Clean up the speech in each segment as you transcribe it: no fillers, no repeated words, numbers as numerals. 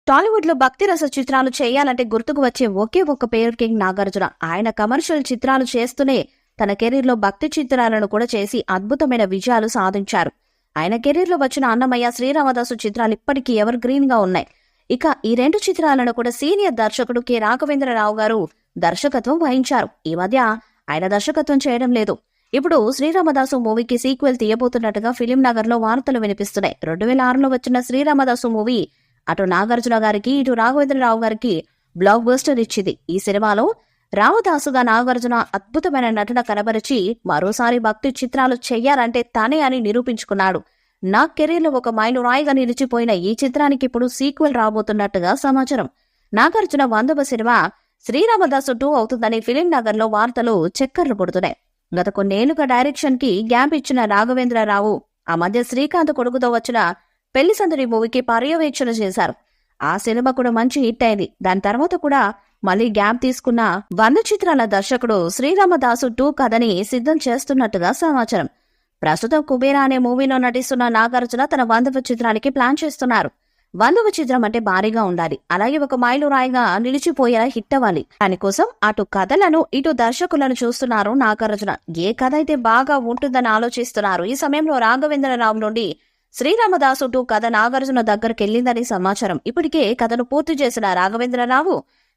టాలీవుడ్ లో భక్తి రస చిత్రాలు చేయాలంటే గుర్తుకు వచ్చే ఒకే ఒక్క పేరు కింగ్ నాగార్జున. ఆయన కమర్షియల్ చిత్రాలు చేస్తూనే తన కెరీర్ లో భక్తి చిత్రాలను కూడా చేసి అద్భుతమైన విజయాలు సాధించారు. ఆయన కెరీర్ లో వచ్చిన అన్నమయ్య, శ్రీరామదాసు చిత్రాలు ఇప్పటికీ ఎవర్ గ్రీన్ గా ఉన్నాయి. ఇక ఈ రెండు చిత్రాలను కూడా సీనియర్ దర్శకుడు కె రాఘవేంద్రరావు గారు దర్శకత్వం వహించారు. ఈ మధ్య ఆయన దర్శకత్వం చేయడం లేదు. ఇప్పుడు శ్రీరామదాసు మూవీకి సీక్వెల్ తీయబోతున్నట్టుగా ఫిలిం నగర్ లో వార్తలు వినిపిస్తున్నాయి. 2006లో వచ్చిన శ్రీరామదాసు మూవీ అటు నాగార్జున గారికి, ఇటు రాఘవేంద్రరావు గారికి బ్లాక్ బస్టర్ ఇచ్చింది. ఈ సినిమాలో రామదాసుగా నాగార్జున అద్భుతమైన నటన కనబరిచి మరోసారి భక్తి చిత్రాలు చెయ్యాలంటే తనే అని నిరూపించుకున్నాడు. నా కెరీర్ లో ఒక మైలురాయిగా నిలిచిపోయిన ఈ చిత్రానికి ఇప్పుడు సీక్వెల్ రాబోతున్నట్టుగా సమాచారం. నాగార్జున 100వ సినిమా శ్రీరామదాసు 2 అవుతుందని ఫిలిం నగర్ లో వార్తలు చక్కర్లు కొడుతున్నాయి. గత కొన్నేళ్లుగా డైరెక్షన్ కి గ్యాప్ ఇచ్చిన రాఘవేంద్రరావు ఆ మధ్య శ్రీకాంత్ కొడుకుతో వచ్చిన పెళ్లి సందడి మూవీకి పర్యవేక్షణ చేశారు. ఆ సినిమా కూడా మంచి హిట్ అయింది. దాని తర్వాత కూడా మళ్లీ గ్యాప్ తీసుకున్న 100 చిత్రాల దర్శకుడు శ్రీరామదాసు 2 కథని సిద్ధం చేస్తున్నట్టుగా సమాచారం. ప్రస్తుతం కుబేరా అనే మూవీలో నటిస్తున్న నాగార్జున తన 100వ చిత్రానికి ప్లాన్ చేస్తున్నారు. 100వ చిత్రం అంటే భారీగా ఉండాలి, అలాగే ఒక మైలురాయిగా నిలిచిపోయేలా హిట్ అవ్వాలి. దానికోసం అటు కథలను ఇటు దర్శకులను చూస్తున్నారు నాగార్జున. ఏ కథ అయితే బాగా ఉంటుందని ఆలోచిస్తున్నారు. ఈ సమయంలో రాఘవేంద్రరావు నుండి శ్రీరామదాసు 2 కథ నాగార్జున దగ్గరకెళ్లిందని సమాచారం. ఇప్పటికే కథను పూర్తి చేసిన రాఘవేంద్రరావు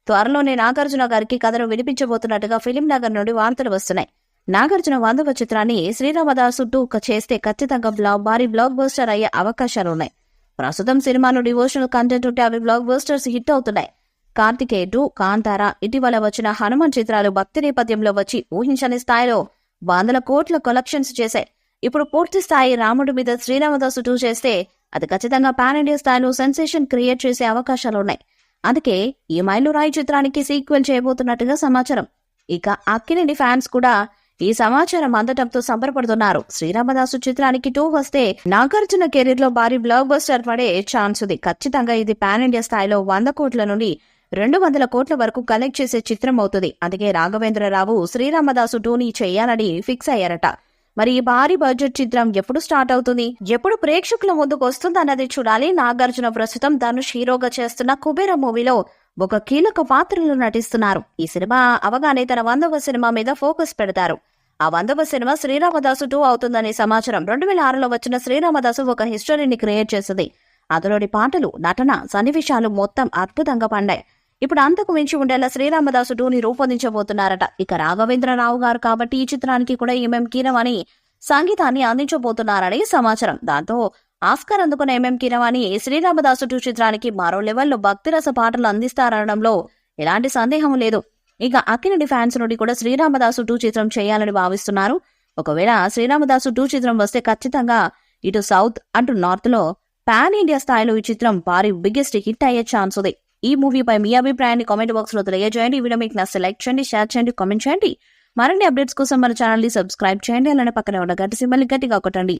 త్వరలోనే నాగార్జున గారికి కథను వినిపించబోతున్నట్టుగా ఫిలిం నగర్ నుండి వార్తలు వస్తున్నాయి. నాగార్జున 100వ చిత్రాన్ని శ్రీరామదాసు 2 చేస్తే ఖచ్చితంగా భారీ బ్లాక్ బస్టర్ అయ్యే అవకాశాలున్నాయి. ప్రస్తుతం సినిమాలో డివోషనల్ కంటెంట్ ఉంటే అవి బ్లాక్ బస్టర్స్ హిట్ అవుతున్నాయి. కార్తికేయ 2, కాంతార, ఇటీవల వచ్చిన హనుమాన్ చిత్రాలు భక్తి నేపథ్యంలో వచ్చి ఊహించని స్థాయిలో 100 కోట్ల కలెక్షన్స్ చేశాయి. ఇప్పుడు పూర్తి స్థాయి రాముడి మీద శ్రీరామదాసు 2 చేస్తే అది ఖచ్చితంగా పాన్ ఇండియా స్థాయిలో సెన్సేషన్ క్రియేట్ చేసే అవకాశాలున్నాయి. అందుకే ఈ మైలురాయి చిత్రానికి సీక్వెల్ చేయబోతున్నట్టుగా సమాచారం. ఇక అక్కినేని ఫ్యాన్స్ కూడా ఈ సమాచారం అందటంతో సంబరపడుతున్నారు. శ్రీరామదాసు చిత్రానికి 2 వస్తే నాగార్జున కెరీర్ లో భారీ బ్లాక్ బస్టర్ పడే ఛాన్స్ ఉంది. ఖచ్చితంగా ఇది పాన్ ఇండియా స్థాయిలో 100 కోట్ల నుండి 200 కోట్ల వరకు కలెక్ట్ చేసే చిత్రం అవుతుంది. అందుకే రాఘవేంద్రరావు శ్రీరామదాసు 2ని చేయాలని ఫిక్స్ అయ్యారట. మరి ఈ భారీ బడ్జెట్ చిత్రం ఎప్పుడు స్టార్ట్ అవుతుంది, ఎప్పుడు ప్రేక్షకుల ముందుకు వస్తుందన్నది చూడాలి. నాగార్జున ప్రస్తుతం ధనుష్ హీరోగా చేస్తున్న కుబేరా మూవీలో ఒక కీలక పాత్రలో నటిస్తున్నారు. ఈ సినిమా అవగానే తన 100వ సినిమా మీద ఫోకస్ పెడతారు. ఆ 100వ సినిమా శ్రీరామదాసు 2 అవుతుందనే సమాచారం. 2006లో వచ్చిన శ్రీరామదాసు ఒక హిస్టరీని క్రియేట్ చేసింది. అందులోని పాటలు, నటన, సన్నివేశాలు మొత్తం అద్భుతంగా పండాయి. ఇప్పుడు అంతకు మించి ఉండేలా శ్రీరామదాసు 2ని రూపొందించబోతున్నారట. ఇక రాఘవేంద్రరావు గారు కాబట్టి ఈ చిత్రానికి కూడా ఎంఎం కీరవాణి సంగీతాన్ని అందించబోతున్నారని సమాచారం. దాంతో ఆస్కార్ అందుకున్న ఎంఎం కీరవాణి శ్రీరామదాసు 2 చిత్రానికి మరో లెవెల్లో భక్తిరస పాటలు అందిస్తారనడంలో ఎలాంటి సందేహం లేదు. ఇక అక్కినేని ఫ్యాన్స్ నుండి కూడా శ్రీరామదాసు 2 చిత్రం చేయాలని భావిస్తున్నారు. ఒకవేళ శ్రీరామదాసు 2 చిత్రం వస్తే ఖచ్చితంగా ఇటు సౌత్ అటు నార్త్ లో పాన్ ఇండియా స్థాయిలో ఈ చిత్రం భారీ బిగ్గెస్ట్ హిట్ అయ్యే ఛాన్స్ ఉంది. ఈ మూవీపై మీ అభిప్రాయాన్ని కామెంట్ బాక్స్ లో తెలియజేయండి. ఈ వీడియో మీకు నచ్చితే లైక్ చేయండి, షేర్ చేయండి, కామెంట్ చేయండి. మరిన్ని అప్డేట్స్ కోసం మన ఛానల్ ని సబ్స్క్రైబ్ చేయండి. అలానే పక్కనే ఉన్న గంట సింబల్ ని గట్టిగా కొట్టండి.